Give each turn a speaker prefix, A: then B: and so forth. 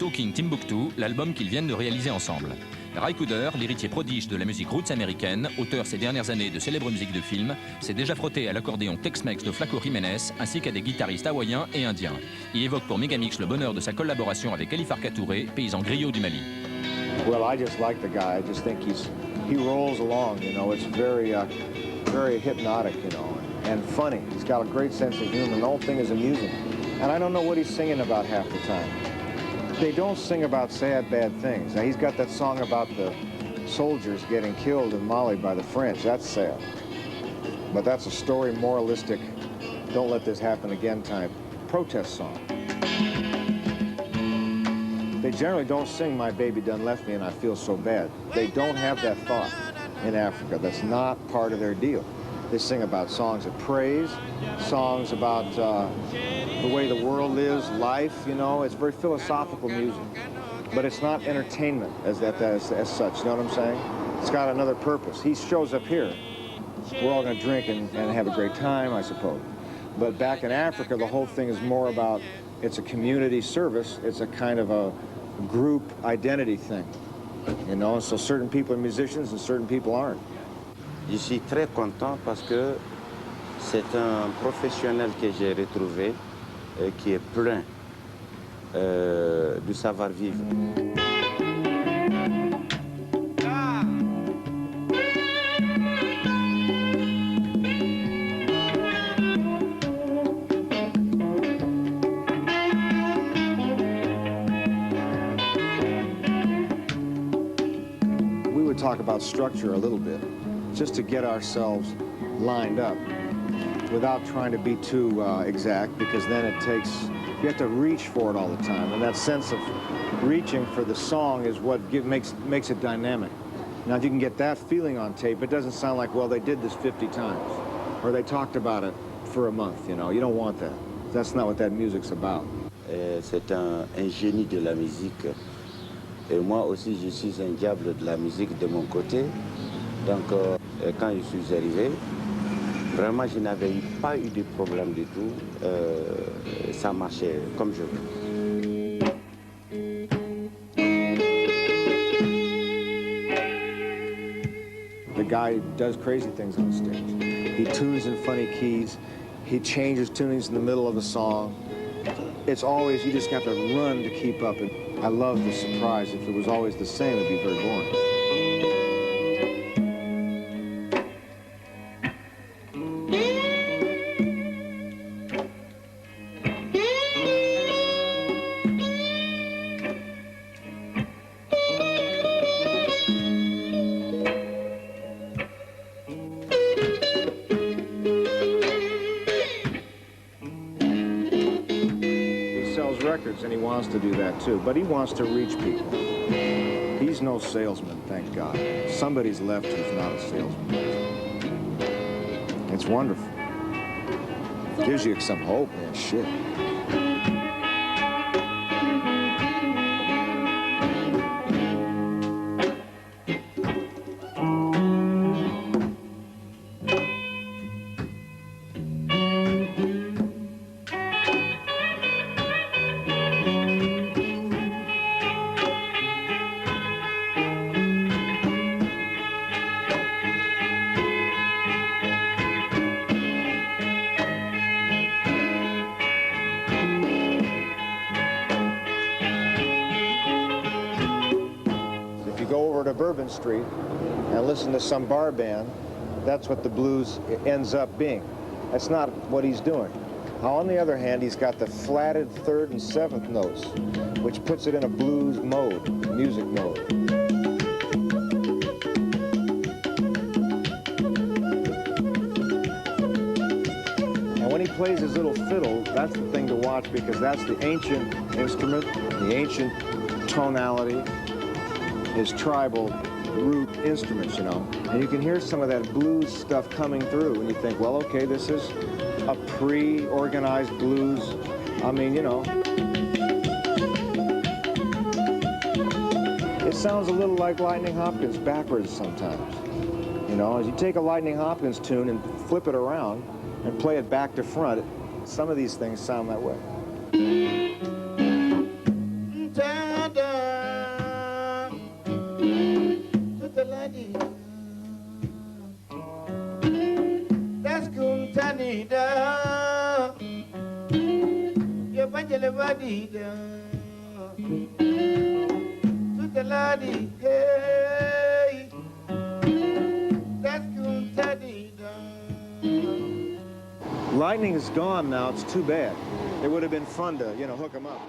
A: Talking Timbuktu, l'album qu'ils viennent de réaliser ensemble. Ray Cooder, l'héritier prodige de la musique roots américaine, auteur ces dernières années de célèbres musiques de films, s'est déjà frotté à l'accordéon Tex-Mex de Flaco Jiménez ainsi qu'à des guitaristes hawaïens et indiens. Il évoque pour Megamix le bonheur de sa collaboration avec Ali Farka Touré, paysan griot du Mali.
B: Well, I just like the guy. I just think he rolls along, you know. It's very hypnotic, you know, and funny. He's got a great sense of humor. The whole thing is amusing. And I don't know what he's singing about half the time. They don't sing about sad, bad things. Now, he's got that song about the soldiers getting killed in Mali by the French. That's sad. But that's a story, moralistic, don't let this happen again type protest song. They generally don't sing My Baby Done Left Me and I Feel So Bad. They don't have that thought in Africa. That's not part of their deal. They sing about songs of praise, songs about the way the world is, life, you know. It's very philosophical music. But it's not entertainment as such, you know what I'm saying? It's got another purpose. He shows up here. We're all going to drink and have a great time, I suppose. But back in Africa, the whole thing is more about, it's a community service. It's a kind of a group identity thing, you know? So certain people are musicians and certain people aren't.
C: Je suis très content parce que c'est un professionnel que j'ai retrouvé qui est plein du savoir-vivre.
B: We would talk about structure a little bit, just to get ourselves lined up without trying to be too exact, because then you have to reach for it all the time, and that sense of reaching for the song is what makes it dynamic. Now, if you can get that feeling on tape, it doesn't sound like, well, they did this 50 times, or they talked about it for a month, you know. You don't want that. That's not what that music's about.
C: C'est un génie de la musique, et moi aussi, je suis un diable de la musique de mon côté, donc quand je suis arrivé, vraiment, je n'avais pas eu de problème du tout. Ça marchait comme je veux.
B: The guy does crazy things on stage. He tunes in funny keys. He changes tunings in the middle of a song. It's always, you just got to run to keep up. And I love the surprise. If it was always the same, it'd be very boring. Records, and he wants to do that too, but he wants to reach people. He's no salesman, thank God. Somebody's left who's not a salesman. It's wonderful. Gives you some hope, man. Shit. To Bourbon Street and listen to some bar band, that's what the blues ends up being. That's not what he's doing. Now, on the other hand, he's got the flatted third and seventh notes, which puts it in a blues mode, music mode. And when he plays his little fiddle, that's the thing to watch, because that's the ancient instrument, the ancient tonality, his tribal root instruments, you know. And you can hear some of that blues stuff coming through, and you think, well, okay, this is a pre-organized blues. I mean, you know. It sounds a little like Lightning Hopkins backwards sometimes. You know, as you take a Lightning Hopkins tune and flip it around and play it back to front, some of these things sound that way. Lightning is gone now. It's too bad. It would have been fun to, hook them up.